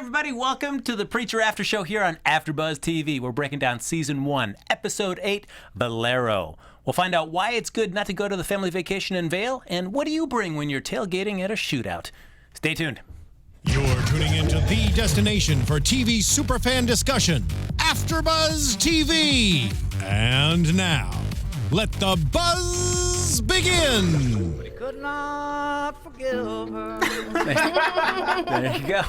everybody. Welcome to the Preacher After Show here on AfterBuzz TV. We're breaking down Season 1, Episode 8, Valero. We'll find out why it's good not to go to the family vacation in Vail, and what do you bring when you're tailgating at a shootout. Stay tuned. You're tuning into the destination for TV superfan discussion, AfterBuzz TV. And now, let the buzz begin. We could not forgive her. There you go.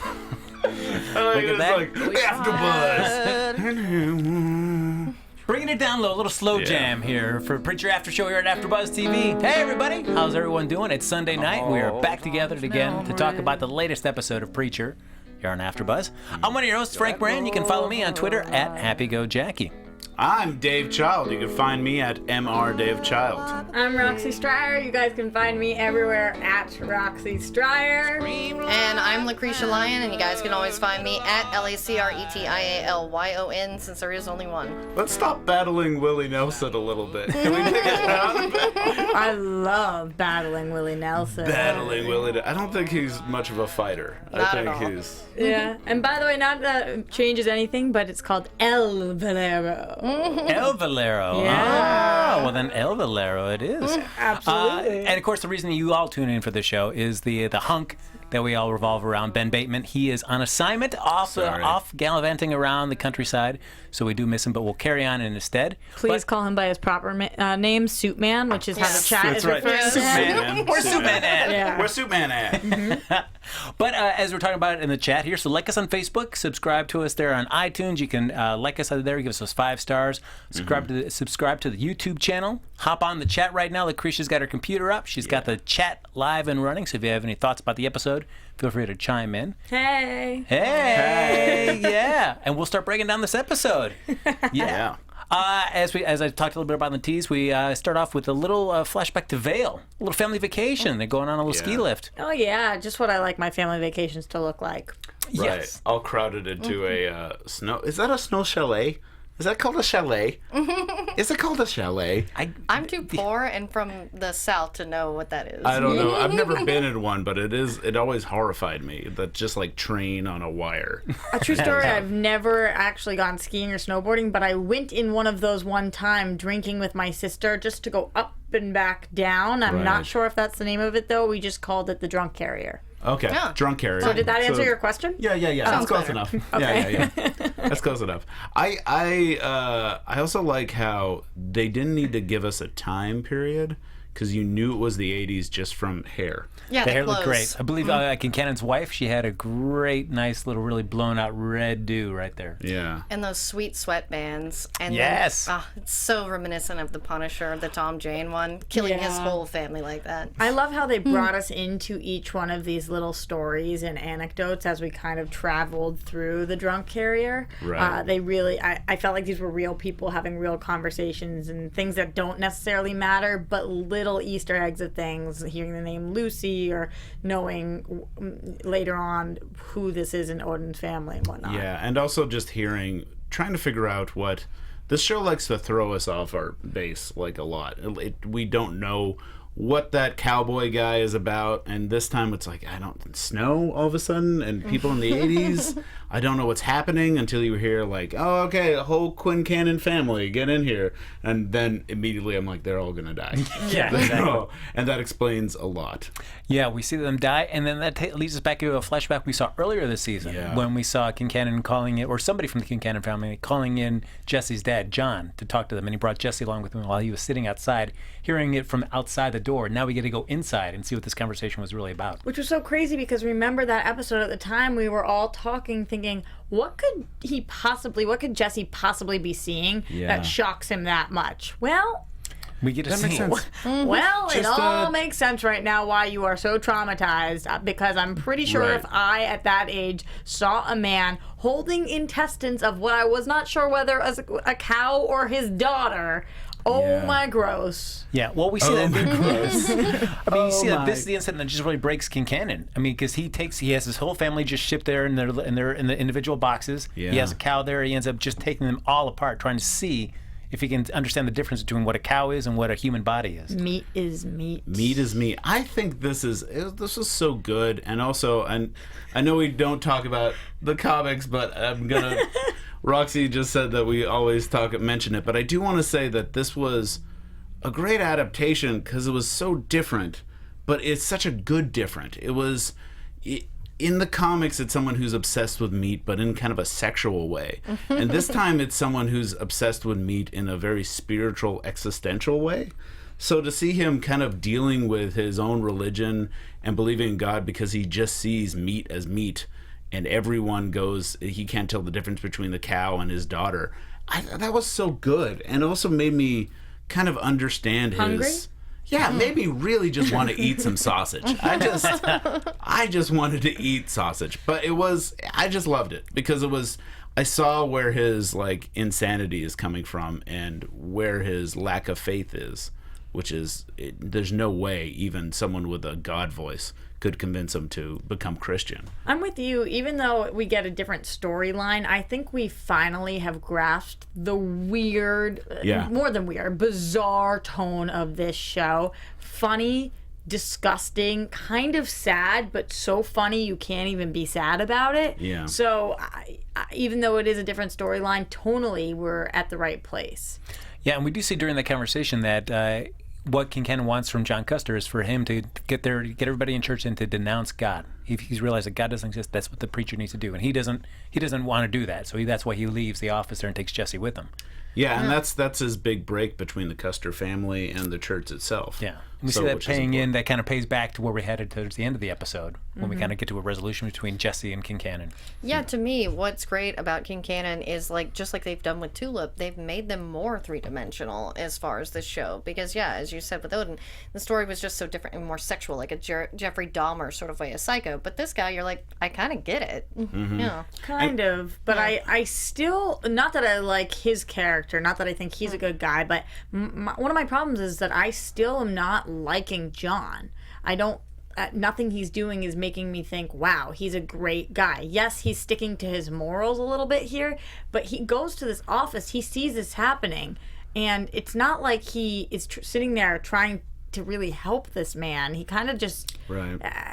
Look at that. Like, AfterBuzz. Bringing it down low, a little slow jam here for Preacher After Show here at AfterBuzz TV. Hey everybody, how's everyone doing? It's Sunday night. We are back together again to talk about the latest episode of Preacher here on AfterBuzz. I'm one of your hosts, Frank Moran. You can follow me on Twitter at HappyGoJackie. I'm Dave Child. You can find me at MrDaveChild. I'm Roxy Striar. You guys can find me everywhere at Roxy Striar. And I'm Lacretia Lyon, and you guys can always find me at LACRETIALYON, since there is only one. Let's stop battling Willie Nelson a little bit. Can we take it down? I love battling Willie Nelson. Battling Willie. I don't think he's much of a fighter. Not I at think all. he's. Yeah. And by the way, not that it changes anything, but it's called El Valero. El Valero. Yeah. Oh, well then El Valero it is. Absolutely. And of course, the reason you all tune in for the show is the hunk that we all revolve around, Ben Bateman. He is on assignment, off gallivanting around the countryside, so we do miss him, but we'll carry on in his stead. Please call him by his proper name, Suitman, which is how the chat is referred to. Superman. Where's Superman at? Yeah. Where's Superman at? But as we're talking about it in the chat here, so like us on Facebook, subscribe to us there on iTunes. You can like us out there, give us those 5 stars. Subscribe to the YouTube channel. Hop on the chat right now. Lucretia's got her computer up. She's got the chat live and running. So if you have any thoughts about the episode, feel free to chime in. Hey. Hey, yeah, and we'll start breaking down this episode. Yeah. As I talked a little bit about in the tease, we start off with a little flashback to Vail, a little family vacation. They're going on a little ski lift. Oh, yeah. Just what I like my family vacations to look like. Right. Yes. All crowded into a snow. Is that a snow chalet? Is that called a chalet? Is it called a chalet? I'm too poor and from the South to know what that is. I don't know. I've never been in one, but it always horrified me. That just like train on a wire. A true story, I've never actually gone skiing or snowboarding, but I went in one of those one time drinking with my sister just to go up and back down. I'm not sure if that's the name of it, though. We just called it the drunk carrier. Okay, Yeah. drunk carrier. So did that answer your question? Yeah. That's close better. enough. Yeah. That's close enough. I also like how they didn't need to give us a time period because you knew it was the 80s just from hair. Yeah, The hair looked clothes. great. I believe Quincannon's wife, she had a great, nice little, really blown out red do right there. Yeah. And those sweet sweatbands. And Yes. It's so reminiscent of the Punisher, the Tom Jane one, killing his Yeah. whole family like that. I love how they brought us into each one of these little stories and anecdotes as we kind of traveled through the drunk carrier. Right. They really, I felt like these were real people having real conversations and things that don't necessarily matter, but little Easter eggs of things, hearing the name Lucy or knowing later on who this is in Odin's family and whatnot. Yeah, and also just trying to figure out what this show likes to throw us off our base like a lot. We don't know what that cowboy guy is about, and this time it's like, I don't snow all of a sudden, and people in the 80s, I don't know what's happening until you hear like, oh, okay, a whole Quincannon family, get in here, and then immediately I'm like, they're all gonna die. Yeah, exactly. And that explains a lot. Yeah, we see them die, and then that leads us back to a flashback we saw earlier this season when we saw Quincannon calling it, or somebody from the Quincannon family calling in Jesse's dad, John, to talk to them, and he brought Jesse along with him while he was sitting outside, hearing it from outside the door. Now we get to go inside and see what this conversation was really about. Which was so crazy because remember that episode at the time we were all talking, thinking, what could Jesse possibly be seeing that shocks him that much? Well, We get to That see makes it. sense. well, it Just, all makes sense right now why you are so traumatized, because I'm pretty sure Right. if I, at that age, saw a man holding intestines of what I was not sure whether a cow or his daughter, my gross. Yeah, well, we see that. gross. I mean, you see that my. this is the incident that just really breaks Quincannon. I mean, because he has his whole family just shipped there in the individual boxes. Yeah. He has a cow there. He ends up just taking them all apart, trying to see if he can understand the difference between what a cow is and what a human body is. Meat is meat. Meat is meat. I think this is so good, and also, and I know we don't talk about the comics, but I'm gonna. Roxy just said that we always mention it, but I do want to say that this was a great adaptation because it was so different, but it's such a good different. In the comics, it's someone who's obsessed with meat, but in kind of a sexual way. And this time, it's someone who's obsessed with meat in a very spiritual, existential way. So to see him kind of dealing with his own religion and believing in God because he just sees meat as meat, and everyone goes, he can't tell the difference between the cow and his daughter. That was so good, and also made me kind of understand Hungry? Made me really just want to eat some sausage. I just wanted to eat sausage, but I just loved it because I saw where his like insanity is coming from and where his lack of faith is, which is there's no way even someone with a God voice could convince him to become Christian. I'm with you. Even though we get a different storyline, I think we finally have grasped the weird, more than weird, bizarre tone of this show. Funny, disgusting, kind of sad, but so funny you can't even be sad about it. Yeah. So even though it is a different storyline, tonally we're at the right place. Yeah, and we do see during that conversation that what Quincannon wants from John Kuster is for him to get everybody in church and to denounce God. He's realized that God doesn't exist. That's what the preacher needs to do, and he doesn't want to do that. So that's why he leaves the office there and takes Jesse with him. Yeah, and that's his big break between the Kuster family and the church itself. Yeah, and we see that paying in. That kind of pays back to where we headed towards the end of the episode when we kind of get to a resolution between Jesse and Quincannon. Yeah, to me, what's great about Quincannon is just like they've done with Tulip, they've made them more three-dimensional as far as the show. Because as you said with Odin, the story was just so different and more sexual, like a Jeffrey Dahmer sort of way, a psycho. But this guy, you're like, I kind of get it. Yeah, kind of. But I still, not that I like his character, not that I think he's a good guy, but one of my problems is that I still am not liking John. I don't. Nothing he's doing is making me think, wow, he's a great guy. Yes, he's sticking to his morals a little bit here, but he goes to this office, he sees this happening, and it's not like he is sitting there trying to really help this man. He kind of just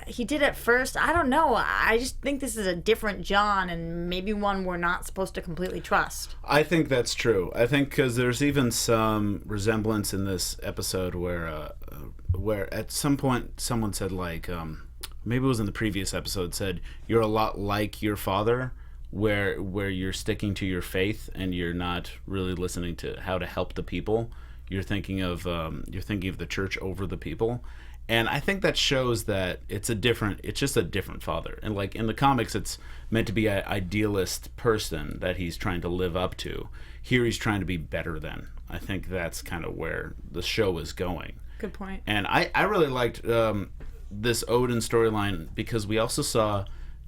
he did at first. I don't know. I just think this is a different John, and maybe one we're not supposed to completely trust. I think that's true. I think because there's even some resemblance in this episode where at some point someone said, like, maybe it was in the previous episode, said you're a lot like your father, where you're sticking to your faith and you're not really listening to how to help the people. You're thinking of the church over the people, and I think that shows that it's just a different father. And like in the comics, it's meant to be an idealist person that he's trying to live up to. Here, he's trying to be better than. I think that's kind of where the show is going. Good point. And I really liked this Odin storyline because we also saw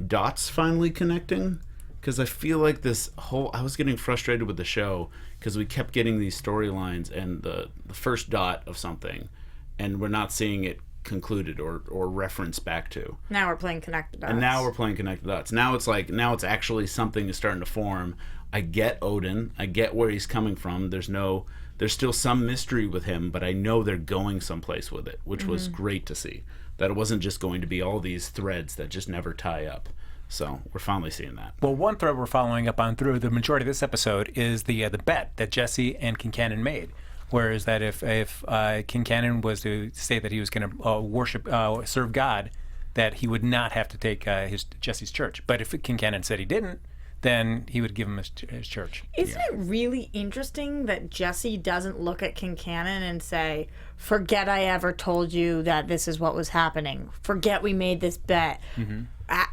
dots finally connecting. Because I feel like I was getting frustrated with the show because we kept getting these storylines and the first dot of something, and we're not seeing it concluded or referenced back to. Now we're playing connected dots. And now we're playing connected dots. Now it's actually something is starting to form. I get Odin. I get where he's coming from. There's still some mystery with him, but I know they're going someplace with it, which was great to see. That it wasn't just going to be all these threads that just never tie up. So we're finally seeing that. Well, one thread we're following up on through the majority of this episode is the bet that Jesse and Quincannon made. Whereas that if Quincannon was to say that he was going to serve God, that he would not have to take Jesse's church. But if Quincannon said he didn't, then he would give him his church. Isn't it really interesting that Jesse doesn't look at Quincannon and say, forget I ever told you that this is what was happening. Forget we made this bet.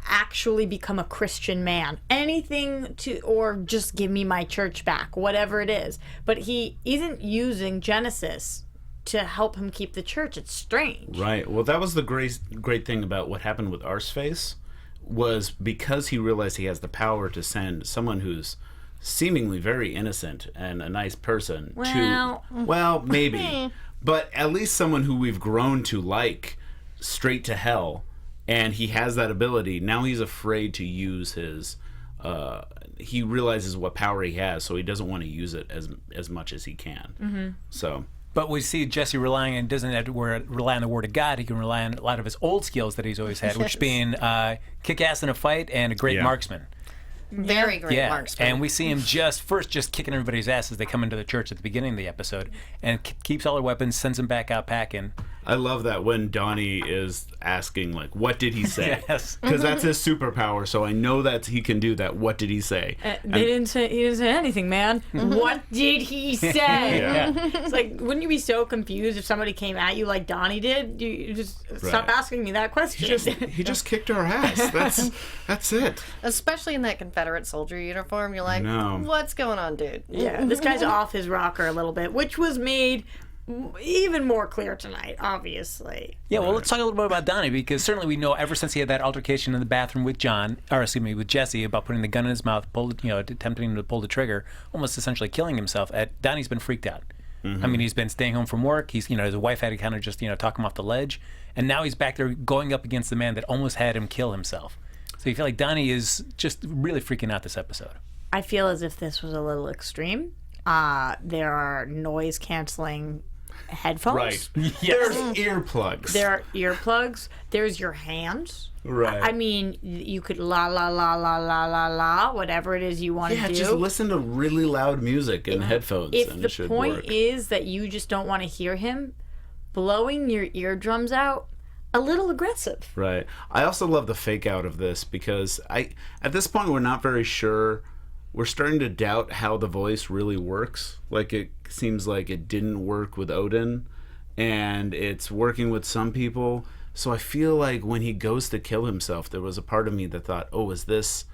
Actually become a Christian man. Anything or just give me my church back, whatever it is. But he isn't using Genesis to help him keep the church. It's strange. Right. Well, that was the great thing about what happened with Arseface, was because he realized he has the power to send someone who's seemingly very innocent and a nice person well, maybe, but at least someone who we've grown to like straight to hell. And he has that ability. Now he's afraid to use his he realizes what power he has, so he doesn't want to use it as much as he can. So. But we see Jesse relying and doesn't have to rely on the word of God. He can rely on a lot of his old skills that he's always had, which being kick ass in a fight and a great marksman. Very great marksman. And we see him just kicking everybody's ass as they come into the church at the beginning of the episode, and keeps all their weapons, sends them back out packing. I love that when Donnie is asking, like, what did he say? Yes. Because that's his superpower, so I know that he can do that. What did he say? He didn't say anything, man. What did he say? Yeah. It's like, wouldn't you be so confused if somebody came at you like Donnie did? You just stop asking me that question. He just kicked our ass. That's it. Especially in that Confederate soldier uniform, you're like, what's going on, dude? Yeah, this guy's off his rocker a little bit, which was made even more clear tonight, obviously. Yeah, well, let's talk a little bit about Donnie, because certainly we know ever since he had that altercation in the bathroom with with Jesse, about putting the gun in his mouth, attempting to pull the trigger, almost essentially killing himself. Donnie's been freaked out. I mean, he's been staying home from work. He's, his wife had to kind of just, talk him off the ledge, and now he's back there going up against the man that almost had him kill himself. So you feel like Donnie is just really freaking out this episode. I feel as if this was a little extreme. There are noise canceling headphones. Right. Yes. There's earplugs. There are earplugs. There's your hands. Right. I mean, you could la la la la la la la, whatever it is you want to do. Just listen to really loud music in headphones. If and the it should point work. is that you just don't want to hear him, blowing your eardrums out, a little aggressive. Right. I also love the fake out of this, because at this point we're not very sure. We're starting to doubt how the voice really works. Like, it seems like it didn't work with Odin, and it's working with some people. So I feel like when he goes to kill himself, there was a part of me that thought, oh, is this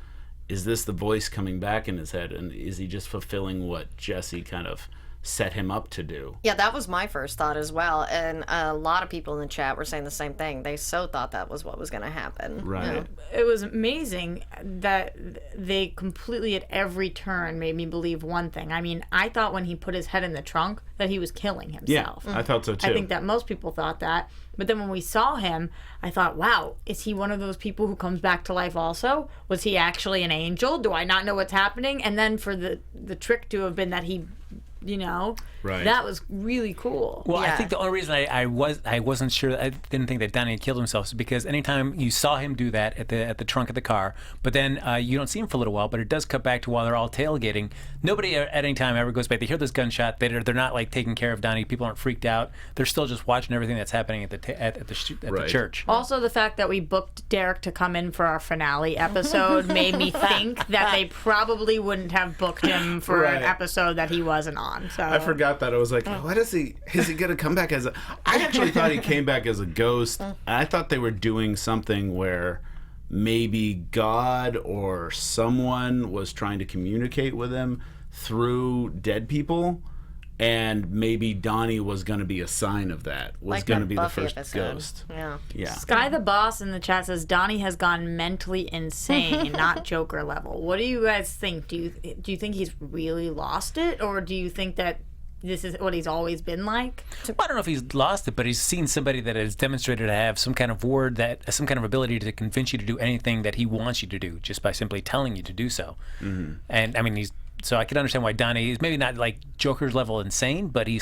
the voice coming back in his head? And is he just fulfilling what Jesse kind of set him up to do? Yeah, that was my first thought as well. And a lot of people in the chat were saying the same thing. They so thought that was what was going to happen. Right. It was amazing that they completely at every turn made me believe one thing. I mean, I thought when he put his head in the trunk that he was killing himself. Yeah, I thought so too. I think that most people thought that. But then when we saw him, I thought, wow, is he one of those people who comes back to life also? Was he actually an angel? Do I not know what's happening? And then for the trick to have been that he, Right. that was really cool. Well, I think the only reason I wasn't sure, I didn't think that Donnie had killed himself, is because anytime you saw him do that at the trunk of the car, but then you don't see him for a little while, but it does cut back to while they're all tailgating. Nobody at any time ever goes back. They hear this gunshot. They're not like taking care of Donnie. People aren't freaked out. They're still just watching everything that's happening at the church. Also, the fact that we booked Derek to come in for our finale episode made me think that they probably wouldn't have booked him for an episode that he wasn't on. So I forgot that. I was like, what is he going to come back as a... I actually thought he came back as a ghost. I thought they were doing something where maybe God or someone was trying to communicate with him through dead people, and maybe Donnie was going to be a sign of that. Was Like going to that be the Buffy first episode. ghost. Yeah. Sky the Boss in the chat says Donnie has gone mentally insane, not Joker level. What do you guys think? Do you think he's really lost it, or do you think that this is what he's always been like? I don't know if he's lost it, but he's seen somebody that has demonstrated to have some kind of word, some kind of ability to convince you to do anything that he wants you to do just by simply telling you to do so. Mm-hmm. And I mean, so I can understand why Donnie is maybe not like Joker's level insane, but he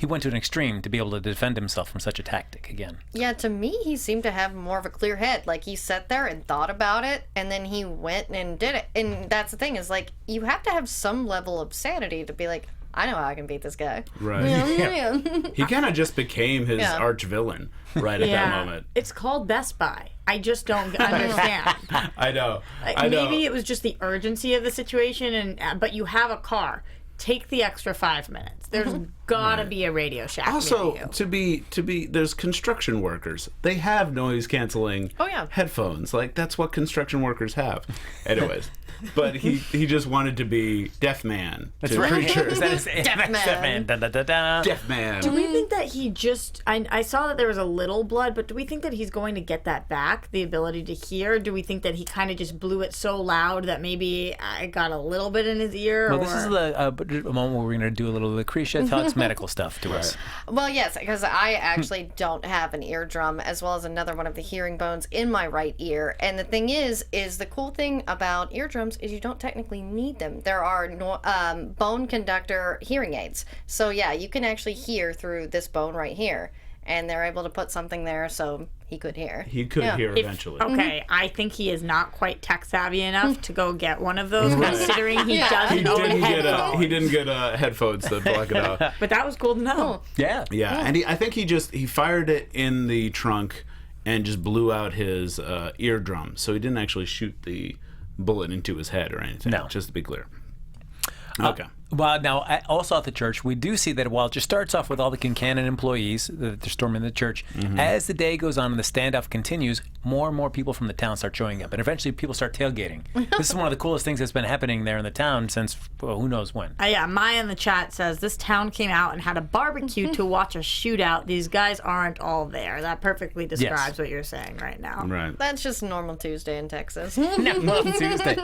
went to an extreme to be able to defend himself from such a tactic again. Yeah, to me, he seemed to have more of a clear head. Like, he sat there and thought about it, and then he went and did it. And that's the thing, is like, you have to have some level of sanity to be like, I know how I can beat this guy. Right. Yeah. He kind of just became his arch villain at that moment. It's called Best Buy. I just don't understand. I know. Maybe it was just the urgency of the situation, but you have a car. Take the extra 5 minutes. There's gotta be a Radio Shack. Also, near you. to be, there's construction workers. They have noise canceling headphones. Like, that's what construction workers have. Anyways, but he just wanted to be deaf man. That's right. Preachers. Deaf man. Da, da, da, da. Deaf man. Do we think that he just... I saw that there was a little blood, but do we think that he's going to get that back, the ability to hear? Do we think that he kind of just blew it so loud that maybe I got a little bit in his ear? Well, this is a moment where we're going to do a little Lacretia talks medical stuff to us. Well, yes, because I actually don't have an eardrum, as well as another one of the hearing bones in my right ear. And the thing is the cool thing about eardrums eardrums is you don't technically need them. There are bone conductor hearing aids. So yeah, you can actually hear through this bone right here. And they're able to put something there so he could hear. He could hear eventually. Okay, I think he is not quite tech savvy enough to go get one of those, considering he doesn't own headphones. He didn't get headphones to block it out. But that was cool to know. Yeah. Yeah, and I think he fired it in the trunk and just blew out his eardrum. So he didn't actually shoot the bullet into his head or anything. No. Just to be clear. Okay. Well, now, also at the church, we do see that while it just starts off with all the Quincannon employees that they're storming the church, as the day goes on and the standoff continues, more and more people from the town start showing up. And eventually people start tailgating. This is one of the coolest things that's been happening there in the town since, well, who knows when. Yeah, Maya in the chat says, this town came out and had a barbecue to watch a shootout. These guys aren't all there. That perfectly describes what you're saying right now. Right. That's just a normal Tuesday in Texas. No, Tuesday.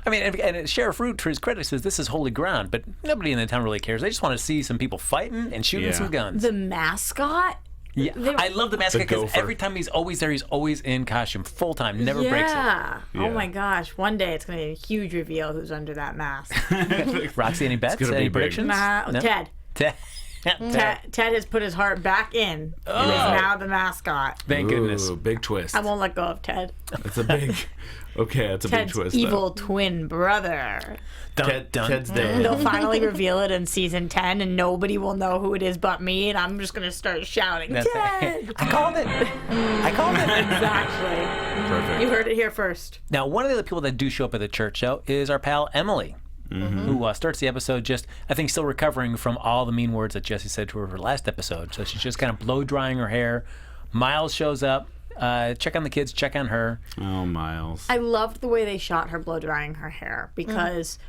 I mean, and Sheriff Root, to his credit, says this is holy ground, but nobody in the town really cares. They just want to see some people fighting and shooting some guns. The mascot? Yeah, I love the mascot because every time he's always there, he's always in costume, full time, never breaks it. Yeah. Oh my gosh. One day it's going to be a huge reveal who's under that mask. Roxy, any bets? Any predictions? No? Ted. Ted has put his heart back in and is now the mascot. Thank goodness. Big twist. I won't let go of Ted. It's a big... Okay, it's a Ted's big twist. evil twin brother. Ted's dead. They'll finally reveal it in season 10, and nobody will know who it is but me, and I'm just going to start shouting, Ted! I called it. Exactly. Perfect. You heard it here first. Now, one of the other people that do show up at the church, though, is our pal Emily, who starts the episode just, I think, still recovering from all the mean words that Jesse said to her last episode. So she's just kind of blow-drying her hair. Miles shows up. Check on the kids, check on her. Oh, Miles. I loved the way they shot her blow drying her hair because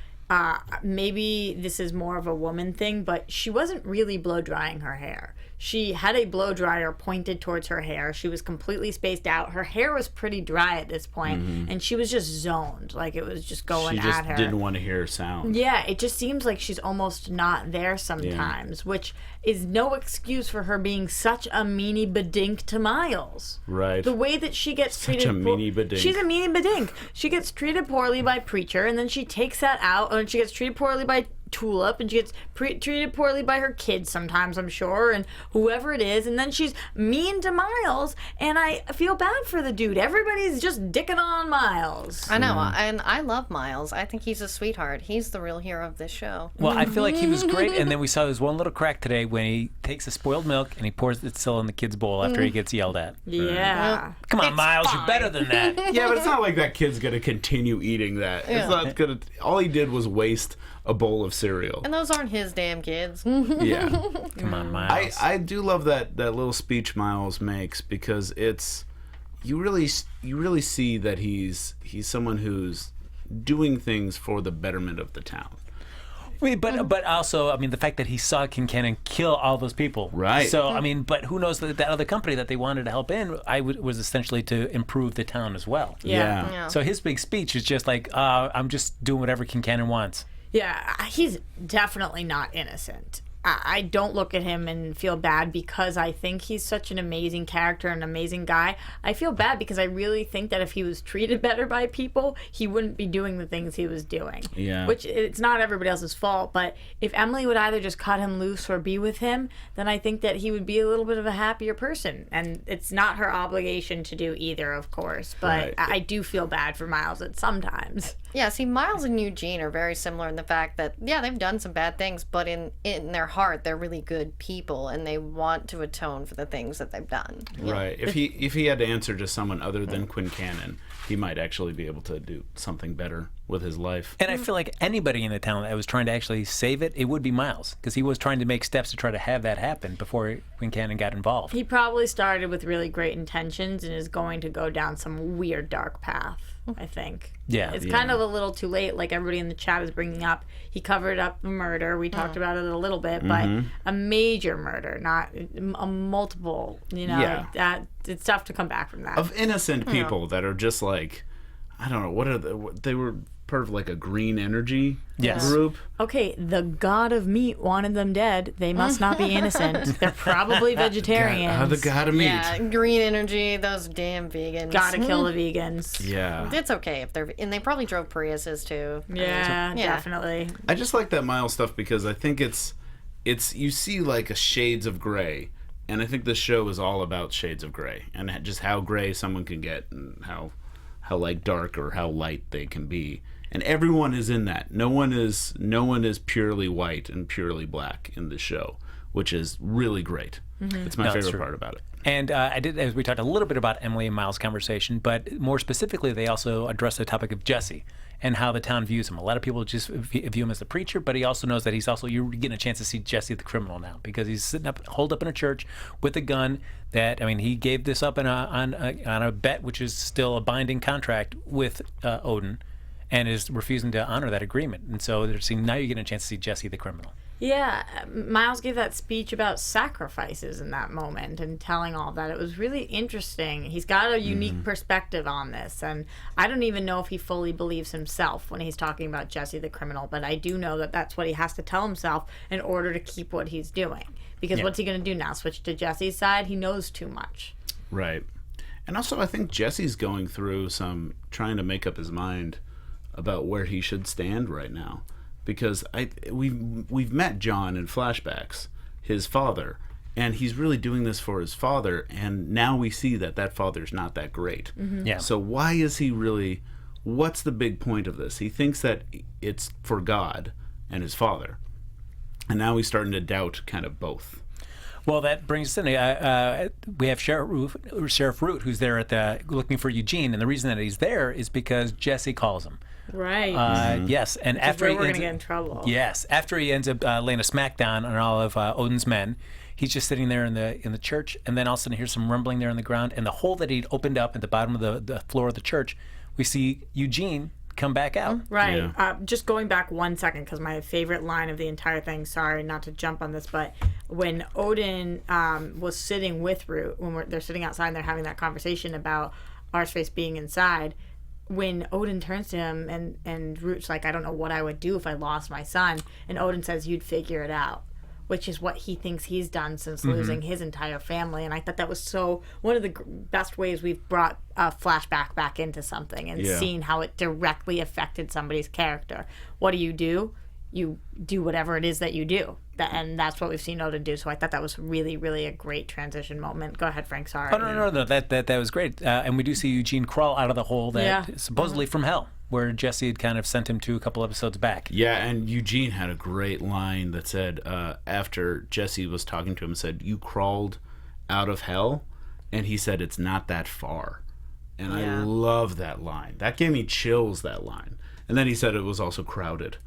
maybe this is more of a woman thing, but she wasn't really blow drying her hair. She had a blow dryer pointed towards her hair. She was completely spaced out. Her hair was pretty dry at this point, and she was just zoned. Like, it was just going at her. She just didn't want to hear sound. Yeah, it just seems like she's almost not there sometimes, which is no excuse for her being such a meanie badink to Miles. Right. The way that she gets treated... Such a meanie badink. She's a meanie badink. She gets treated poorly by Preacher, and then she takes that out, and she gets treated poorly by Tulip, and she gets treated poorly by her kids sometimes, I'm sure, and whoever it is, and then she's mean to Miles, and I feel bad for the dude. Everybody's just dicking on Miles. I know, and I love Miles. I think he's a sweetheart. He's the real hero of this show. Well, I feel like he was great, and then we saw his one little crack today when he takes the spoiled milk and he pours it still in the kid's bowl after he gets yelled at. Yeah. Come on, Miles, you're better than that. Yeah, but it's not like that kid's going to continue eating that. It's not going to... All he did was waste a bowl of cereal. And those aren't his damn kids. Yeah. Come on, Miles. I do love that little speech Miles makes because it's... You really see that he's someone who's doing things for the betterment of the town. But also, I mean, the fact that he saw Quincannon kill all those people. Right. So, I mean, but who knows that other company that they wanted to help in was essentially to improve the town as well. Yeah. So his big speech is just like, I'm just doing whatever Quincannon wants. Yeah, he's definitely not innocent. I don't look at him and feel bad because I think he's such an amazing character, an amazing guy. I feel bad because I really think that if he was treated better by people, he wouldn't be doing the things he was doing. Yeah. Which, it's not everybody else's fault, but if Emily would either just cut him loose or be with him, then I think that he would be a little bit of a happier person. And it's not her obligation to do either, of course, but Right. I do feel bad for Miles at sometimes. Yeah, see, Miles and Eugene are very similar in the fact that, yeah, they've done some bad things, but in their heart, they're really good people, and they want to atone for the things that they've done. Right. If he had to answer to someone other than Quincannon, he might actually be able to do something better with his life. And I feel like anybody in the town that was trying to actually save it, it would be Miles, because he was trying to make steps to try to have that happen before Quincannon got involved. He probably started with really great intentions and is going to go down some weird dark path, I think. Yeah. It's kind of a little too late, like everybody in the chat is bringing up. He covered up the murder. We talked about it a little bit, but a major murder, not a multiple, Yeah. that it's tough to come back from that. Of innocent people that are just like, I don't know, what are they were part of like a green energy Yes. group. Okay, the god of meat wanted them dead. They must not be innocent. They're probably vegetarians. The god of meat. Yeah, green energy, those damn vegans. Gotta kill the vegans. Yeah. It's okay if they're, and they probably drove Priuses too. Yeah, Yeah. definitely. I just like that Miles stuff because I think it's you see like a shades of gray, and I think this show is all about shades of gray and just how gray someone can get and how like dark or how light they can be. And everyone is in that. No one is purely white and purely black in this show, which is really great. It's my No, it's favorite true. part about it. And I did, as we talked a little bit about Emily and Miles' conversation, but more specifically, they also addressed the topic of Jesse and how the town views him. A lot of people just view him as the preacher, but he also knows that you're getting a chance to see Jesse the criminal now because he's holed up in a church with a gun. That, I mean, he gave this up on a bet, which is still a binding contract with Odin, and is refusing to honor that agreement. And so now you're getting a chance to see Jesse the criminal. Yeah, Miles gave that speech about sacrifices in that moment and telling all that. It was really interesting. He's got a unique perspective on this, and I don't even know if he fully believes himself when he's talking about Jesse the criminal, but I do know that that's what he has to tell himself in order to keep what he's doing. Because what's he going to do now? Switch to Jesse's side? He knows too much. Right. And also I think Jesse's going through trying to make up his mind about where he should stand right now. Because we've met John in flashbacks, his father, and he's really doing this for his father, and now we see that father's not that great. Yeah. So why is he really, what's the big point of this? He thinks that it's for God and his father, and now he's starting to doubt kind of both. Well, that brings us in. We have Sheriff Root, who's there looking for Eugene, and the reason that he's there is because Jesse calls him. Right. Yes, and after Where he we're ends going to get in trouble. Yes, after he ends up laying a smackdown on all of Odin's men, he's just sitting there in the church, and then all of a sudden hears some rumbling there in the ground, and the hole that he'd opened up at the bottom of the floor of the church, we see Eugene come back out. Right. Yeah. Just going back 1 second, because my favorite line of the entire thing, sorry not to jump on this, but when Odin was sitting with Root, when they're sitting outside and they're having that conversation about Arseface being inside, when Odin turns to him and Root's like, I don't know what I would do if I lost my son, and Odin says, you'd figure it out, which is what he thinks he's done since losing his entire family. And I thought that was so one of the best ways we've brought a flashback back into something and seen how it directly affected somebody's character. What do? You do whatever it is that you do. And that's what we've seen Odin do. So I thought that was really, really a great transition moment. Go ahead, Frank. Sorry. Oh, no, that was great. And we do see Eugene crawl out of the hole that supposedly from hell, where Jesse had kind of sent him to a couple episodes back. Yeah, and Eugene had a great line that said, after Jesse was talking to him, said, you crawled out of hell? And he said, it's not that far. And I love that line. That gave me chills, that line. And then he said it was also crowded.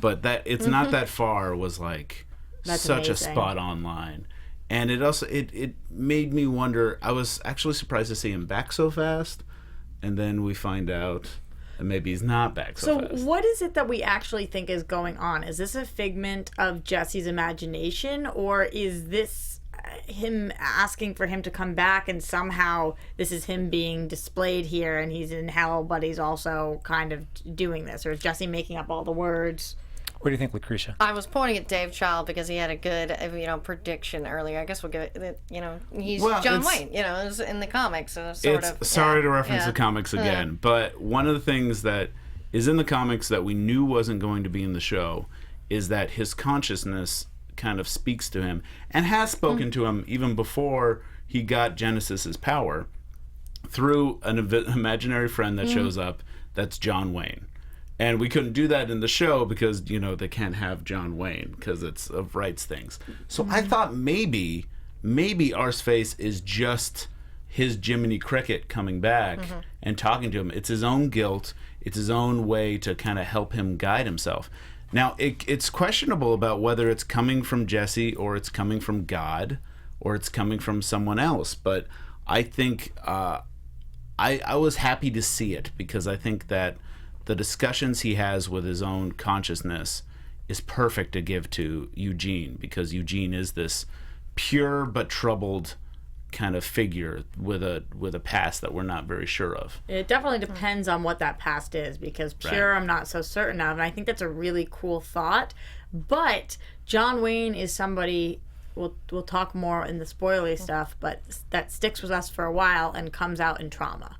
But that it's not that far was like That's such amazing. a spot on line. And it also it made me wonder. I was actually surprised to see him back so fast, and then we find out that maybe he's not back so fast. So what is it that we actually think is going on? Is this a figment of Jesse's imagination, or is this him asking for him to come back and somehow this is him being displayed here and he's in hell but he's also kind of doing this? Or is Jesse making up all the words? What do you think, Lacretia? I was pointing at Dave Child because he had a good, prediction earlier. I guess we'll give it, he's John Wayne, is in the comics, so sort of. Sorry to reference the comics again, but one of the things that is in the comics that we knew wasn't going to be in the show is that his consciousness kind of speaks to him and has spoken to him even before he got Genesis's power through an imaginary friend that shows up that's John Wayne. And we couldn't do that in the show because, they can't have John Wayne because it's of rights things. So I thought maybe Arseface is just his Jiminy Cricket coming back and talking to him. It's his own guilt. It's his own way to kind of help him guide himself. Now, it's questionable about whether it's coming from Jesse or it's coming from God or it's coming from someone else. But I think I was happy to see it because I think that the discussions he has with his own consciousness is perfect to give to Eugene because Eugene is this pure but troubled kind of figure with a past that we're not very sure of. It definitely depends on what that past is, because Pure I'm not so certain of, and I think that's a really cool thought. But John Wayne is somebody, we'll talk more in the spoilery stuff, but that sticks with us for a while and comes out in trauma.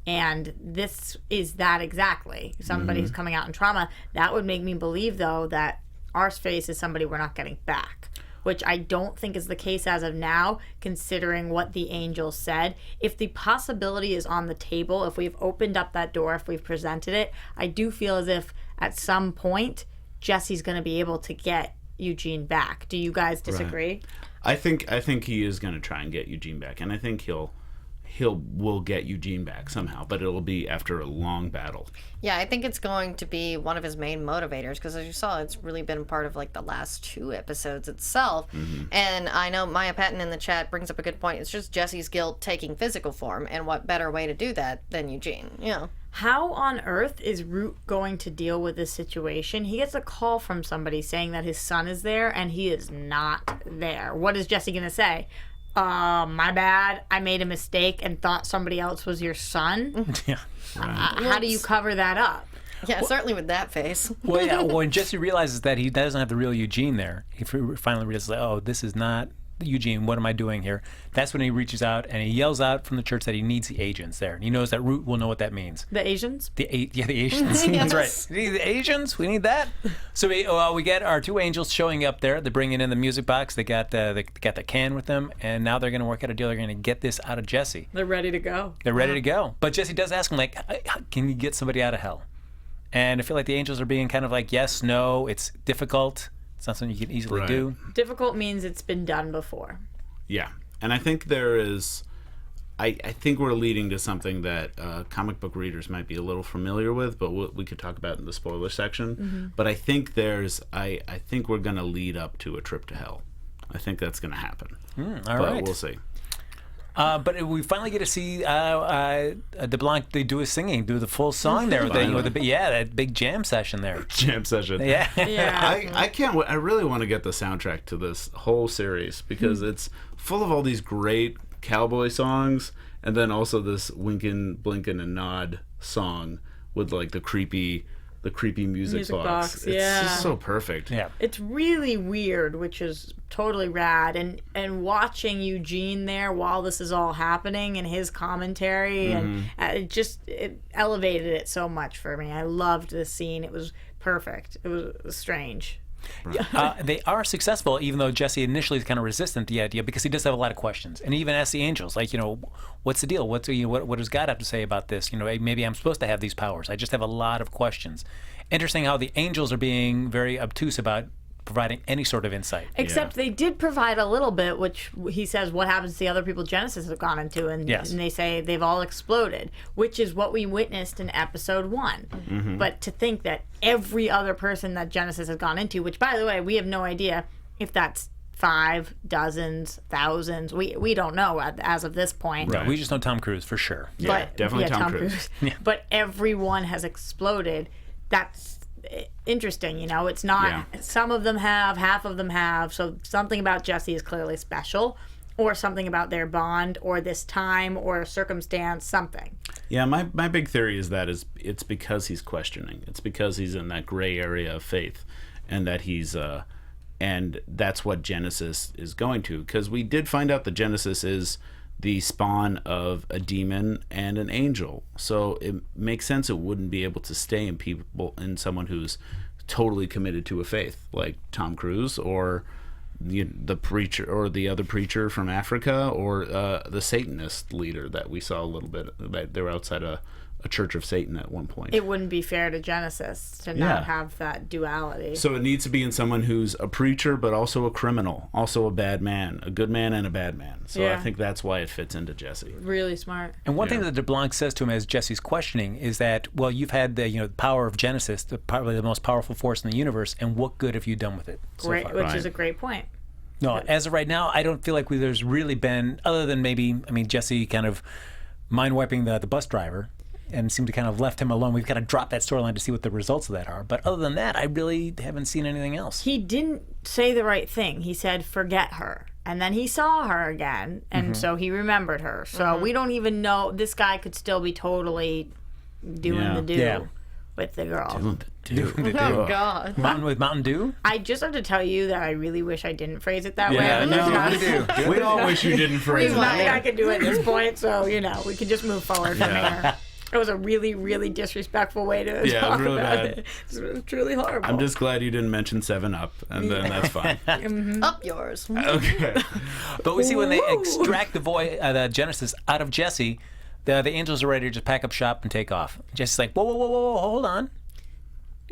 And this is that exactly. Somebody who's coming out in trauma. That would make me believe, though, that Arseface is somebody we're not getting back, which I don't think is the case as of now, considering what the angel said. If the possibility is on the table, if we've opened up that door, if we've presented it, I do feel as if at some point Jesse's going to be able to get Eugene back. Do you guys disagree? Right. I think he is going to try and get Eugene back, and I think we'll get Eugene back somehow, but it'll be after a long battle. Yeah, I think it's going to be one of his main motivators, because as you saw, it's really been part of like the last 2 episodes itself. And I know Maya Patton in the chat brings up a good point. It's just Jesse's guilt taking physical form, and what better way to do that than Eugene? How on earth is Root going to deal with this situation? He gets a call from somebody saying that his son is there, and he is not there. What is Jesse going to say? My bad, I made a mistake and thought somebody else was your son? Yeah. How do you cover that up? Yeah, certainly with that face. Well, yeah, when Jesse realizes that he doesn't have the real Eugene there, he finally realizes, oh, this is not Eugene, what am I doing here? That's when he reaches out and he yells out from the church that he needs the agents there. And he knows that Root will know what that means. The Asians? The Asians. That's right. The Asians, we need that. So we get our 2 angels showing up there. They're bringing in the music box. They got the can with them, and now they're going to work out a deal. They're going to get this out of Jesse. They're ready to go. They're ready to go. But Jesse does ask him, like, can you get somebody out of hell? And I feel like the angels are being kind of like, yes, no, it's difficult. It's not something you can easily do. Difficult means it's been done before. Yeah. And I think there is... I think we're leading to something that comic book readers might be a little familiar with, but we could talk about in the spoiler section. But I think I think we're going to lead up to a trip to hell. I think that's going to happen. All right. We'll see. But we finally get to see DeBlanc. They do his singing, do the full song there with that big jam session there. Jam session. Yeah. I can't. I really want to get the soundtrack to this whole series because it's full of all these great cowboy songs, and then also this winkin', blinkin', and nod song with like the creepy music box. It's just so perfect. Yeah. It's really weird, which is totally rad. And watching Eugene there while this is all happening and his commentary, and it elevated it so much for me. I loved this scene. It was perfect. It was strange. They are successful, even though Jesse initially is kind of resistant to the idea because he does have a lot of questions, and he even asks the angels, like, what's the deal? What does God have to say about this? Maybe I'm supposed to have these powers. I just have a lot of questions. Interesting how the angels are being very obtuse about providing any sort of insight. Except they did provide a little bit, which he says, what happens to the other people Genesis have gone into, and they say they've all exploded, which is what we witnessed in episode 1. But to think that every other person that Genesis has gone into, which by the way, we have no idea if that's 5, dozens, thousands, we don't know as of this point. Right. We just know Tom Cruise for sure. Definitely Tom Cruise. But everyone has exploded. That's interesting, it's not some of them have, half of them have, so something about Jesse is clearly special, or something about their bond or this time or circumstance, something. My big theory is that it's because he's questioning. It's because he's in that gray area of faith, and that he's and that's what Genesis is going to, because we did find out that Genesis is the spawn of a demon and an angel, so it makes sense it wouldn't be able to stay in someone who's totally committed to a faith, like Tom Cruise or the preacher or the other preacher from Africa, or the Satanist leader that we saw a little bit. That they were outside a Church of Satan at one point. It wouldn't be fair to Genesis to not have that duality. So it needs to be in someone who's a preacher, but also a criminal, also a bad man, a good man and a bad man. So I think that's why it fits into Jesse. Really smart. And one thing that DeBlanc says to him as Jesse's questioning is that, well, you've had the power of Genesis, probably the most powerful force in the universe, and what good have you done with it so far? Which is a great point. No, as of right now, I don't feel like there's really been, other than maybe, Jesse kind of mind-wiping the bus driver, and seemed to kind of left him alone. We've got to drop that storyline to see what the results of that are. But other than that, I really haven't seen anything else. He didn't say the right thing. He said, forget her. And then he saw her again, and so he remembered her. So we don't even know. This guy could still be totally doing the do Yeah. with the girl. Oh God. Mountain with Mountain Dew? I just have to tell you that I really wish I didn't phrase it that Yeah, way. no, Because we all wish you didn't phrase there's it. nothing I can do at this point, so, we can just move forward from Yeah. here. It was a really, really disrespectful way to Yeah, it was talk really about bad. it. It was truly horrible. I'm just glad you didn't mention 7-Up, and then that's fine. Up yours. Okay. But we see when they Woo! extract the Genesis out of Jesse, the angels are ready to just pack up shop and take off. Jesse's like, whoa, hold on.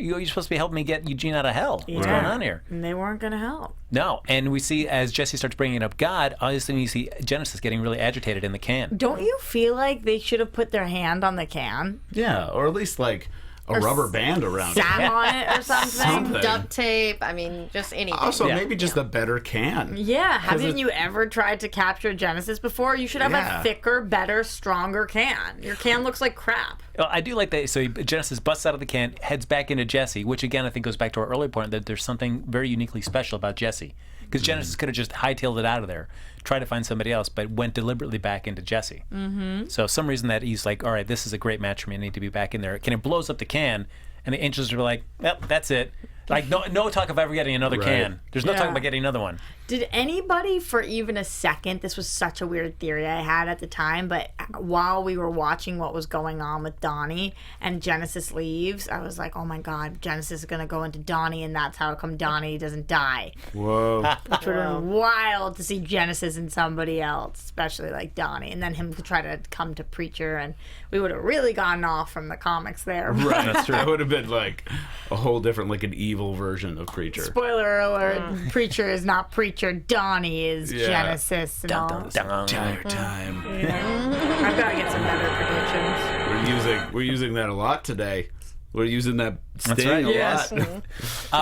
You're supposed to be helping me get Eugene out of hell. What's going on here? And they weren't going to help. No. And we see as Jesse starts bringing up God, all of a sudden you see Genesis getting really agitated in the can. Don't you feel like they should have put their hand on the can? Yeah, or at least like a rubber band around it. Sat on it or something? Something. Duct tape. I mean, just anything. Also, Yeah. maybe just a better can. Yeah, haven't it- you ever tried to capture Genesis before? You should have Yeah. a thicker, better, stronger can. Your can looks like crap. Well, I do like that. So Genesis busts out of the can, heads back into Jesse, which again I think goes back to our earlier point that there's something very uniquely special about Jesse. Because Genesis could have just hightailed it out of there, tried to find somebody else, but went deliberately back into Jesse. Mm-hmm. So some reason that he's like, all right, this is a great match for me. I need to be back in there. And it blows up the can, and the angels are like, well, that's it. Like no talk of ever getting another Right. can. There's no talk Yeah. about getting another one. Did anybody for even a second, this was such a weird theory I had at the time, but while we were watching what was going on with Donnie and Genesis leaves, I was like, oh my God, Genesis is going to go into Donnie, and that's how come Donnie doesn't die. Whoa. Which would have been wild to see Genesis and somebody else, especially like Donnie, and then him try to come to Preacher, and we would have really gotten off from the comics there. Right, that's true. That would have been like a whole different, like an evil version of Preacher. Spoiler alert, Preacher is not Preacher, Donnie is Yeah. Genesis and all. Entire time. I've got to get some better predictions. We're using that a lot today. We're using that That's sting right, a yes. lot.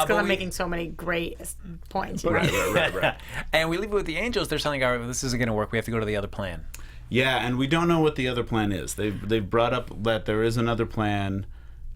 Because I'm making so many great points. you know? Right. And we leave it with the angels. They're saying, all right, this isn't going to work. We have to go to the other plan. Yeah, and we don't know what the other plan is. They've brought up that there is another plan,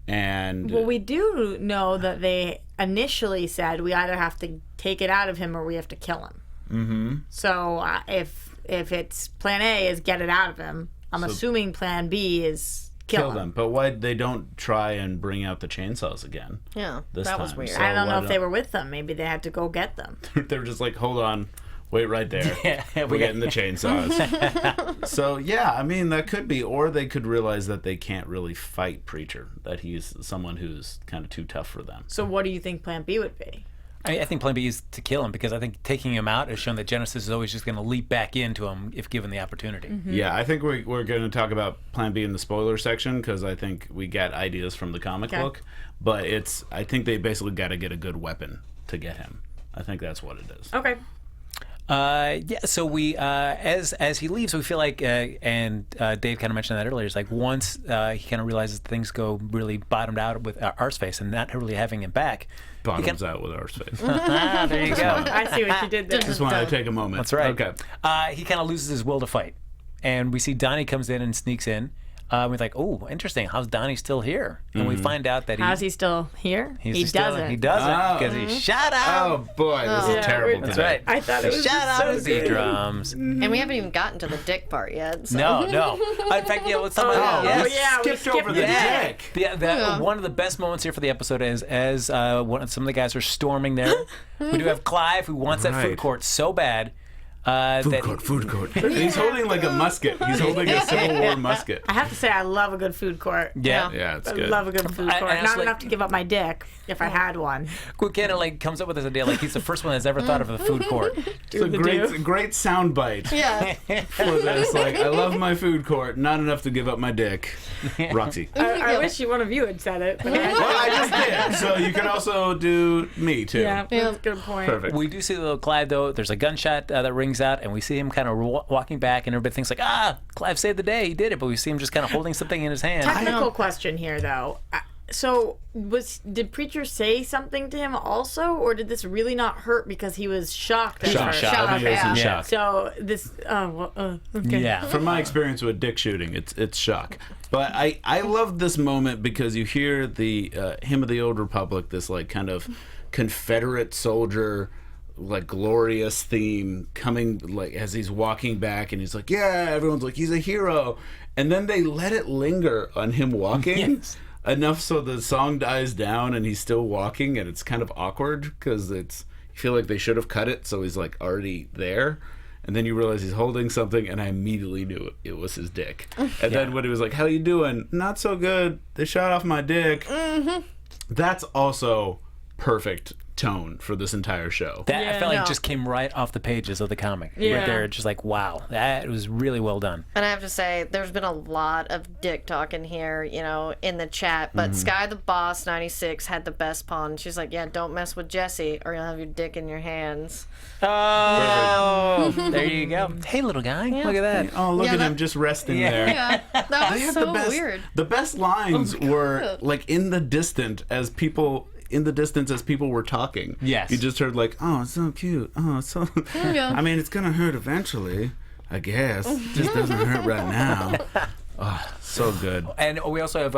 and Well, we do know that they initially said we either have to take it out of him or we have to kill him. Mm-hmm. So if it's plan A is get it out of him, I'm assuming plan B is kill him. But why they don't try and bring out the chainsaws again? Yeah, This that was time, weird. so- I don't know why if they were with them. Maybe they had to go get them. They're just like, hold on, wait right there. Yeah, We're getting the chainsaws. So yeah, I mean that could be, or they could realize that they can't really fight Preacher, that he's someone who's kind of too tough for them. So what do you think plan B would be? I think plan B is to kill him because I think taking him out has shown that Genesis is always just going to leap back into him if given the opportunity. Yeah, I think we're going to talk about Plan B in the spoiler section because I think we get ideas from the comic Okay. book, but I think they basically got to get a good weapon to get him. I think that's what it is. Okay. Yeah, so we as he leaves, we feel like, and Dave kind of mentioned that earlier. It's like once he kind of realizes things go really bottomed out with Arseface and not really having him back. Bottoms out with our space. There you go. I see what you did there. Just wanted to take a moment. That's right. Okay. He kind of loses his will to fight, and we see Donnie comes in and sneaks in. We're like, oh, interesting. How's Donnie still here? And we find out that How's he still here? He doesn't. He doesn't Oh. because he shot out. Oh boy, this is Yeah, terrible. That's today. right. I thought it was Shot just out so his beat good. drums. And we haven't even gotten to the dick part yet. So. No. In fact, yeah, let's talk Oh, about yeah, we Skipped over the Yeah. dick. One of the best moments here for the episode is as some of the guys are storming there. We do have Clive who wants that food Right. court so bad. Food court. He's holding like a musket. He's holding a Civil War musket. I have to say, I love a good food court. Yeah. Yeah, it's I good. love a good food I court. Not actually- enough to give up my dick if I had one. Quincannon comes up with this idea he's the first one that's ever thought of a food court. It's a great sound bite Yeah. for this. Like, I love my food court, not enough to give up my dick. Roxy. I wish one of you had said it. But Well, I just did. So you can also do me too. yeah, that's a good point. Perfect. We do see the little Clive though. There's a gunshot that rings out, and we see him kind of walking back, and everybody thinks Clive saved the day. He did it, but we see him just kind of holding something in his hand. Technical question here, though. So, did Preacher say something to him also, or did this really not hurt because he was shocked? at first? Shock. I think he was in Okay. shock. So this. Okay. Yeah. From my experience with dick shooting, it's shock. But I love this moment because you hear the hymn of the Old Republic, this like kind of Confederate soldier like glorious theme coming like as he's walking back, and he's like, yeah, everyone's like, he's a hero, and then they let it linger on him walking enough so the song dies down and he's still walking, and it's kind of awkward because you feel like they should have cut it so he's like already there. And then you realize he's holding something, and I immediately knew it was his dick. And then when he was like, how you doing? Not so good. They shot off my dick. That's also perfect tone for this entire show. That I felt like just came right off the pages of the comic. Right there, just like, wow, that was really well done. And I have to say, there's been a lot of dick talking here, you know, in the chat. But Sky the Boss 96 had the best pun. She's like, yeah, don't mess with Jesse, or you'll have your dick in your hands. Oh, there you go. Hey, little guy, look at that. Oh, look at him just resting there. Yeah, that was so weird. The best lines were like in the distance as people were talking. Yes. You just heard like, oh, it's so cute. Oh, it's so. I mean, it's gonna hurt eventually, I guess. It just doesn't hurt right now. Oh, so good. And we also have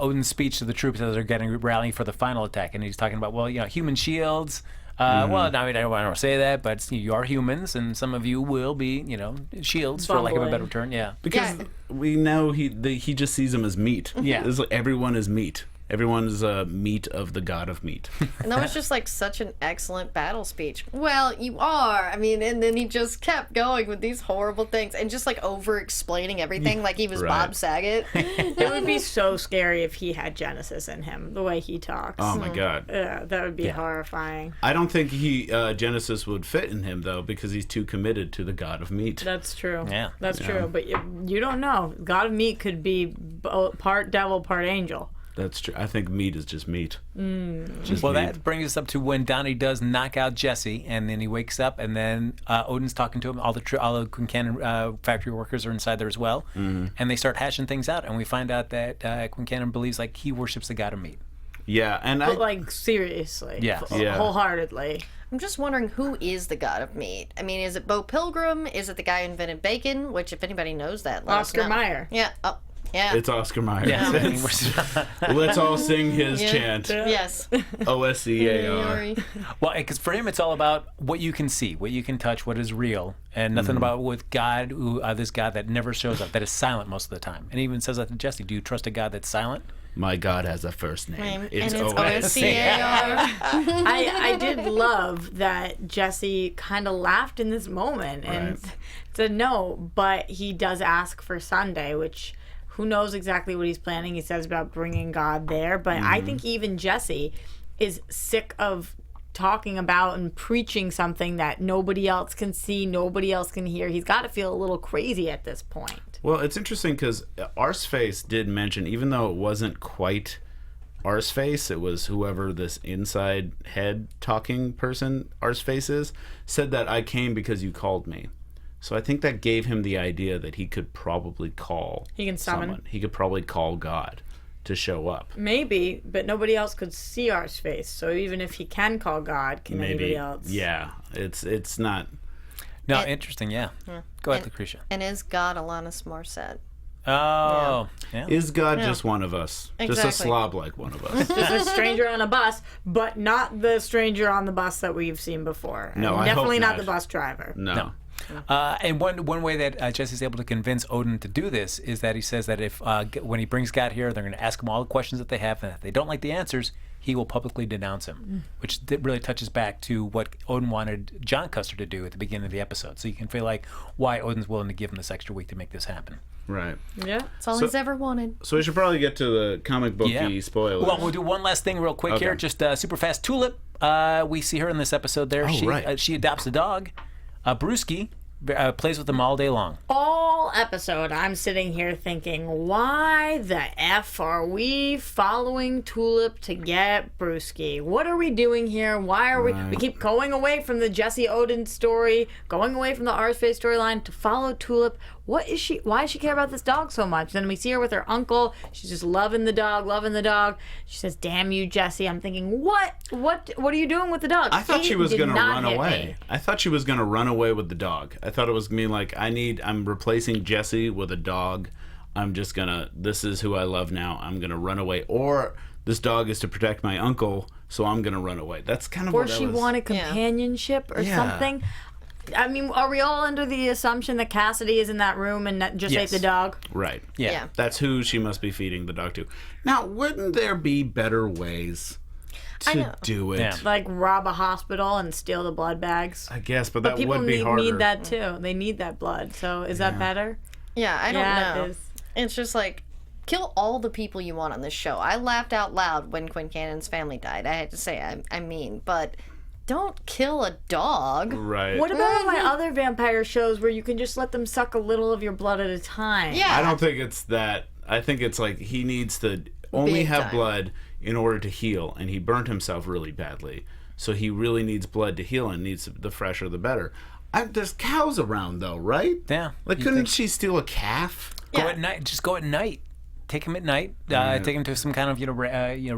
Odin's speech to the troops as they're rallying for the final attack, and he's talking about, well, you know, human shields. Well, I mean, I don't want to say that, but you are humans, and some of you will be, you know, shields, for lack of a better term. Yeah. Because we know he just sees them as meat. Yeah. It's like everyone is meat. Everyone's meat of the god of meat. And that was just like such an excellent battle speech. Well, you are. I mean, and then he just kept going with these horrible things and just like over explaining everything like he was Bob Saget. It would be so scary if he had Genesis in him, the way he talks. Oh my god. Yeah, that would be horrifying. I don't think Genesis would fit in him though, because he's too committed to the god of meat. That's true. Yeah. That's true. But you don't know. God of meat could be part devil, part angel. That's true. I think meat is just meat. Just Well, meat. that brings us up to when Donnie does knock out Jesse, and then he wakes up, and then Odin's talking to him. All the Quincannon factory workers are inside there as well, and they start hashing things out. And we find out that Quincannon believes like he worships the god of meat. Yeah, and But like seriously, wholeheartedly. I'm just wondering, who is the god of meat? I mean, is it Bo Pilgrim? Is it the guy who invented bacon? Which, if anybody knows that, let us Oscar know. Mayer. Yeah. Oh, yeah. it's Oscar Mayer. Yeah. Let's all sing his chant. Yes. OSCAR. Well, because for him, it's all about what you can see, what you can touch, what is real, and nothing about with God, this God that never shows up, that is silent most of the time. And he even says that to Jesse, do you trust a God that's silent? My God has a first name. It's and it's OSCAR. I did love that Jesse kind of laughed in this moment and said no, but he does ask for Sunday, which who knows exactly what he's planning. He says about bringing God there, but I think even Jesse is sick of talking about and preaching something that nobody else can see, nobody else can hear. He's got to feel a little crazy at this point. Well, it's interesting because Arseface did mention, even though it wasn't quite Arseface, it was whoever this inside head talking person Arseface is, said that I came because you called me. So I think that gave him the idea that he could probably call He can summon. someone. He could probably call God to show up. Maybe, but nobody else could see our face. So even if he can call God, can anybody else? Yeah, it's not. No, interesting, yeah. Go ahead, Lacretia. And is God Alanis Morissette? Oh, yeah. Is God just one of us? Just a Exactly. slob like one of us? Just a stranger on a bus, but not the stranger on the bus that we've seen before. No, And I definitely hope not not. the bus driver. No. And one way that Jesse's able to convince Odin to do this is that he says that if when he brings God here, they're going to ask him all the questions that they have, and if they don't like the answers, he will publicly denounce him, which really touches back to what Odin wanted John Kuster to do at the beginning of the episode. So you can feel like why Odin's willing to give him this extra week to make this happen. Right. Yeah. That's all he's ever wanted. So we should probably get to the comic booky spoilers. Well, we'll do one last thing real quick here, just super fast. Tulip, we see her in this episode there. She adopts a dog. Brewski plays with them all day long. All episode, I'm sitting here thinking, why the F are we following Tulip to get Brewski? What are we doing here? Why are we keep going away from the Jesse Odin story, going away from the Arseface storyline to follow Tulip? What is she? Why does she care about this dog so much? Then we see her with her uncle. She's just loving the dog, loving the dog. She says, "Damn you, Jesse." I'm thinking, what are you doing with the dog? I thought she was going to run away. I thought she was going to run away with the dog. I thought it was going to be like, I'm replacing Jesse with a dog. This is who I love now. I'm going to run away. Or this dog is to protect my uncle, so I'm going to run away. That's kind of Or what she that was. wanted companionship or Yeah. something. I mean, are we all under the assumption that Cassidy is in that room and that just ate Yes. the dog? Right. Yeah. That's who she must be feeding the dog to. Now, wouldn't there be better ways I to know. do it? Yeah. Like rob a hospital and steal the blood bags? I guess, but But that people would be need, harder. need that too. They need that blood. So is that better? Yeah, I don't Yeah, know. it is. It's just like, kill all the people you want on this show. I laughed out loud when Quincannon's family died. I had to say, I mean, but don't kill a dog. Right. What about my other vampire shows where you can just let them suck a little of your blood at a time? Yeah. I don't think it's that. I think it's like he needs to only Big have time. blood in order to heal, and he burnt himself really badly. So he really needs blood to heal, and needs the fresher the better. There's cows around though, right? Yeah. Like, You couldn't think- she steal a calf? Go at night. Just go at night. Take him at night. Take him to some kind of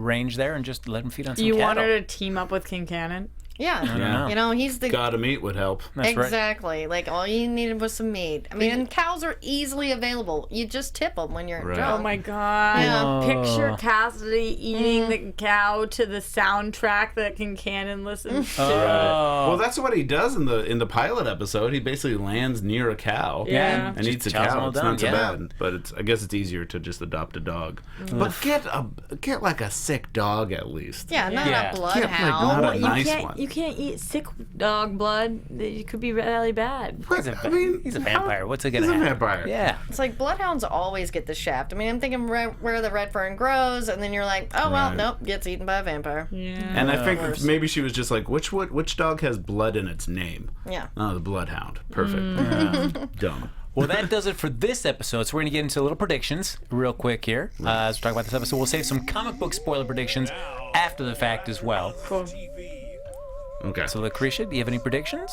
range there, and just let him feed on some You cattle. want her to team up with Quincannon? Yeah. know. You know, he's the... Gotta meat would help. That's right. Exactly. Like, all you needed was some meat. I mean, and cows are easily available. You just tip them when you're Right. drunk. Oh my god. Yeah. Picture Cassidy eating the cow to the soundtrack that Quincannon listens to. Well, that's what he does in the pilot episode. He basically lands near a cow Yeah. and Just eats a chows them cow. all It's down, not so yeah. bad, but I guess it's easier to just adopt a dog. But get like a sick dog at least. Yeah, not Yeah. a bloodhound. not a You nice can't one. you can't eat sick dog blood. It could be really bad. He's a vampire. What's it gonna He's a happen? vampire. Yeah. It's like bloodhounds always get the shaft. I mean, I'm thinking where the red fern grows, and then you're like, oh well, Right. nope, gets eaten by a vampire. Yeah. And I think Worse. maybe she was just like, which dog has blood in its name? Yeah. Oh, the bloodhound. Perfect. Dumb. Well, that does it for this episode. So we're going to get into little predictions real quick here. As we talk about this episode, we'll save some comic book spoiler predictions after the fact as well. Cool. Okay. So, Lacretia, do you have any predictions?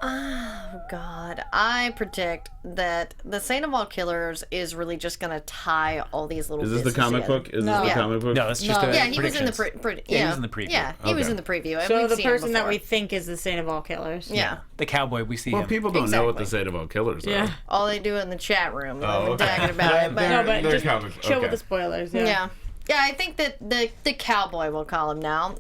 Oh God, I predict that the Saint of All Killers is really just gonna tie all these little. Is this the pieces comic together. book? Is No. this the Yeah. comic book? No, it's just Yeah, he was in the predictions. yeah, he was in the preview. Yeah, he was Okay. in the preview. and So we've the seen him person that before. we think is the saint of all killers. Yeah. The cowboy, we see Well, him. people don't know what the Exactly. Saint of All Killers are. Yeah. All they do in the chat room. Oh, okay. Talking about it, but No, but They're just comics. chill Okay. with the spoilers. Yeah. yeah. Yeah, I think that the cowboy, we'll call him now,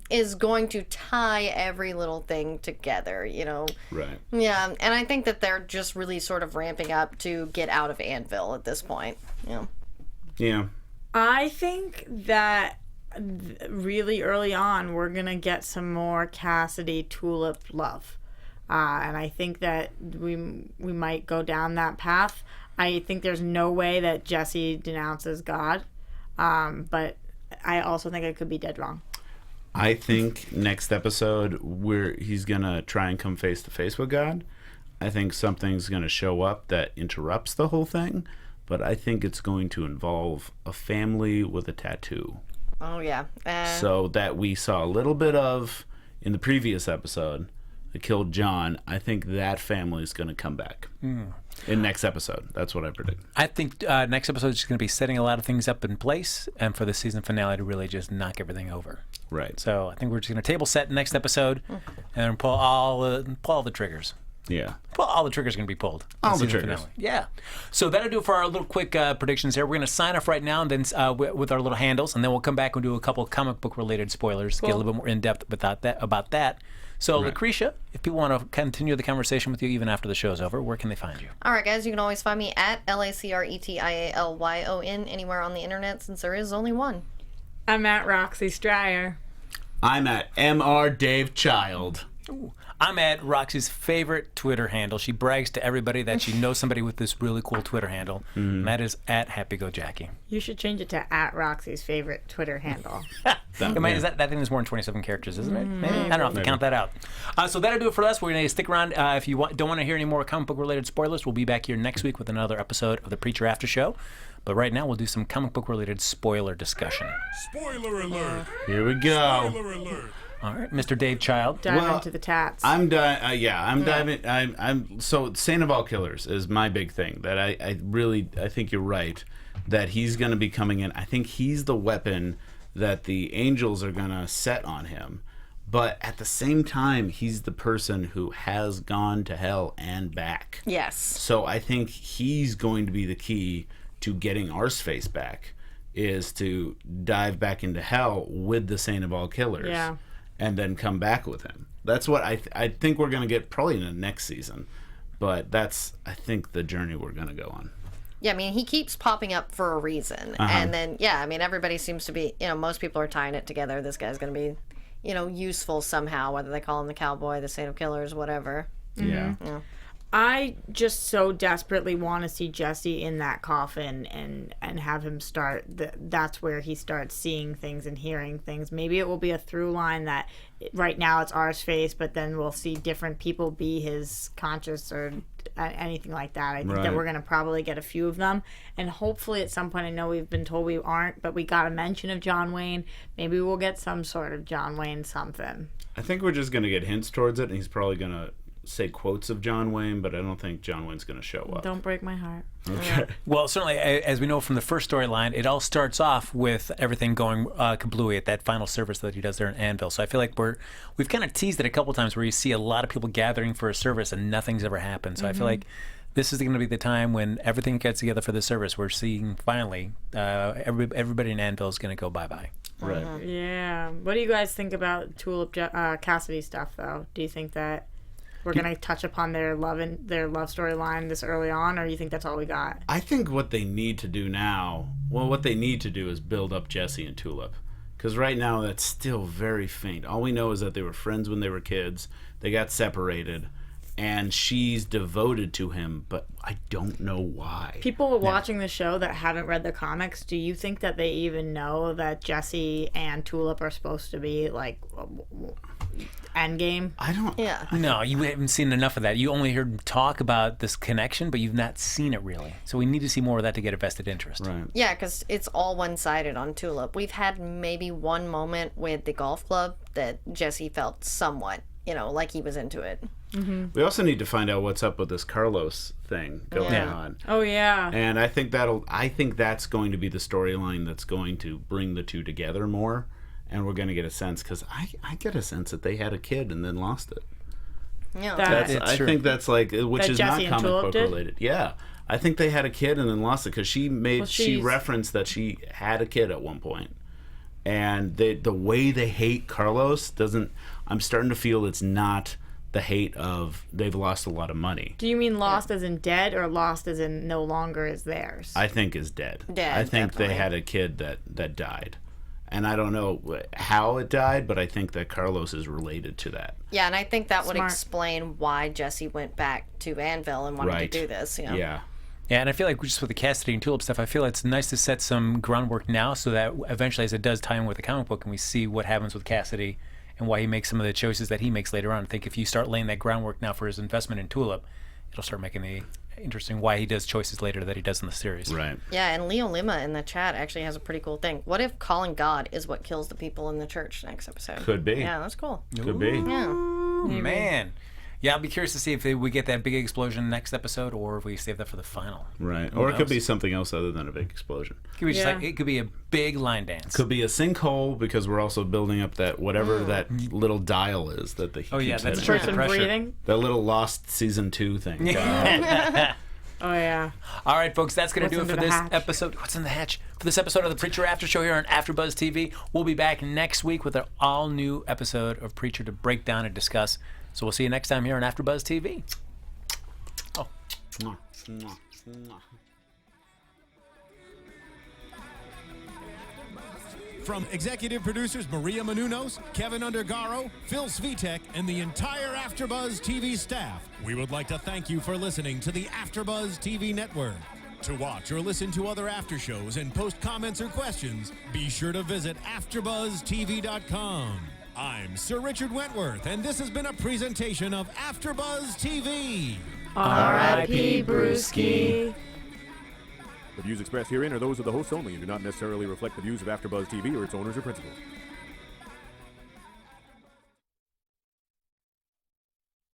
is going to tie every little thing together, you know. Right. Yeah, and I think that they're just really sort of ramping up to get out of Anvil at this point. Yeah. Yeah. I think that really early on we're gonna get some more Cassidy Tulip love, and I think that we might go down that path. I think there's no way that Jesse denounces God, but I also think I could be dead wrong. I think next episode he's gonna try and come face to face with God. I think something's gonna show up that interrupts the whole thing, but I think it's going to involve a family with a tattoo. Oh, yeah. So that we saw a little bit of in the previous episode that killed John. I think that family is going to come back in next episode. That's what I predict. I think next episode is just going to be setting a lot of things up in place, and for the season finale to really just knock everything over. Right. So I think we're just going to table set next episode and pull all the triggers. Yeah. Well, all the triggers are going to be pulled. in All the season triggers. finale. Yeah. So that'll do it for our little quick predictions here. We're going to sign off right now and then with our little handles, and then we'll come back and do a couple comic book related spoilers, get a little bit more in depth about that. So, Lacretia, if people want to continue the conversation with you even after the show's over, where can they find you? All right, guys, you can always find me at LACRETIALYON anywhere on the internet, since there is only one. I'm at Roxy Striar. I'm at Mr. Dave Child. I'm at Roxy's favorite Twitter handle. She brags to everybody that she knows somebody with this really cool Twitter handle, and that is at HappyGoJackie. You should change it to at Roxy's favorite Twitter handle. That thing is more than 27 characters, isn't it? Maybe. I don't know. Have to count that out. So that'll do it for us. We're going to stick around. If you don't want to hear any more comic book related spoilers, we'll be back here next week with another episode of the Preacher After Show. But right now, we'll do some comic book related spoiler discussion. Spoiler alert! Here we go. Spoiler alert! All right, Mr. Dave Child. Dive into the tats. I'm diving. I'm so Saint of All Killers is my big thing. That I think you're right. That he's going to be coming in. I think he's the weapon that the angels are going to set on him. But at the same time, he's the person who has gone to hell and back. Yes. So I think he's going to be the key to getting our space back. is to dive back into hell with the Saint of all killers, Yeah. and then come back with him. That's what I think we're going to get probably in the next season, but that's, I think, the journey we're going to go on. Yeah, I mean, he keeps popping up for a reason. And then, yeah, I mean, everybody seems to be, most people are tying it together. This guy's going to be, useful somehow, whether they call him the cowboy, the Saint of Killers, whatever. Yeah. I just so desperately want to see Jesse in that coffin and have him start. That's where he starts seeing things and hearing things. Maybe it will be a through line that right now it's R's face, but then we'll see different people be his conscious or anything like that. I think that we're going to probably get a few of them. And hopefully at some point, I know we've been told we aren't, but we got a mention of John Wayne. Maybe we'll get some sort of John Wayne something. I think we're just going to get hints towards it, and he's probably going to say quotes of John Wayne, but I don't think John Wayne's going to show up. Don't break my heart. Okay. Well, certainly, as we know from the first storyline, it all starts off with everything going kablooey at that final service that he does there in Anvil. So I feel like we've kind of teased it a couple times where you see a lot of people gathering for a service and nothing's ever happened. So I feel like this is going to be the time when everything gets together for the service. We're seeing finally everybody in Anvil is going to go bye-bye. Right. Yeah. What do you guys think about Tulip Cassidy stuff, though? Do you think that we're going to touch upon their love storyline this early on, or you think that's all we got? I think what they need to do now, what they need to do is build up Jesse and Tulip. Because right now that's still very faint. All we know is that they were friends when they were kids. They got separated. And she's devoted to him, but I don't know why. People watching the show that haven't read the comics, do you think that they even know that Jesse and Tulip are supposed to be, like, endgame? I don't... Yeah. No, you haven't seen enough of that. You only heard talk about this connection, but you've not seen it really. So we need to see more of that to get a vested interest. Right. Yeah, because it's all one-sided on Tulip. We've had maybe one moment with the golf club that Jesse felt somewhat, like he was into it. We also need to find out what's up with this Carlos thing going on. Oh, yeah. And I think that's going to be the storyline that's going to bring the two together more. And we're going to get a sense, because I get a sense that they had a kid and then lost it. Yeah. I think that's like, which That is Jesse not and comic Tulip book did? related. Yeah. I think they had a kid and then lost it, because she she's- referenced that she had a kid at one point. And the way they hate Carlos I'm starting to feel it's not the hate of they've lost a lot of money. Do you mean lost as in dead, or lost as in no longer is theirs? I think is dead. Dead, I think definitely. they had a kid that died. And I don't know how it died, but I think that Carlos is related to that. Yeah, and I think that would Smart. explain why Jesse went back to Anvil and wanted Right. to do this. Yeah. Yeah, and I feel like just with the Cassidy and Tulip stuff, I feel it's nice to set some groundwork now so that eventually, as it does tie in with the comic book and we see what happens with Cassidy and why he makes some of the choices that he makes later on. I think if you start laying that groundwork now for his investment in Tulip, it'll start making the interesting why he does choices later that he does in the series. Right. Yeah, and Leo Lima in the chat actually has a pretty cool thing. What if calling God is what kills the people in the church next episode? Could be. Yeah, that's cool. Could be. Yeah. Man. Yeah, I'll be curious to see if we get that big explosion next episode or if we save that for the final. Right. Who Or it could knows? be something else other than a big explosion. It could be just Yeah. like, it could be a big line dance. Could be a sinkhole, because we're also building up that whatever that little dial is that the Oh, yeah, keeps that's hitting. Person pressure. breathing? That little Lost season 2 thing. Oh, yeah. All right, folks, that's going to do it What's for under the this hatch? episode. What's in the hatch? For this episode of the Preacher After Show here on AfterBuzz TV. We'll be back next week with an all-new episode of Preacher to break down and discuss. So we'll see you next time here on AfterBuzz TV. Oh. Mwah, mwah, mwah. From executive producers Maria Menounos, Kevin Undergaro, Phil Svitek, and the entire AfterBuzz TV staff, we would like to thank you for listening to the AfterBuzz TV network. To watch or listen to other after shows and post comments or questions, be sure to visit AfterBuzzTV.com. I'm Sir Richard Wentworth, and this has been a presentation of AfterBuzz TV. R.I.P. Brewski. The views expressed herein are those of the hosts only and do not necessarily reflect the views of AfterBuzz TV or its owners or principals.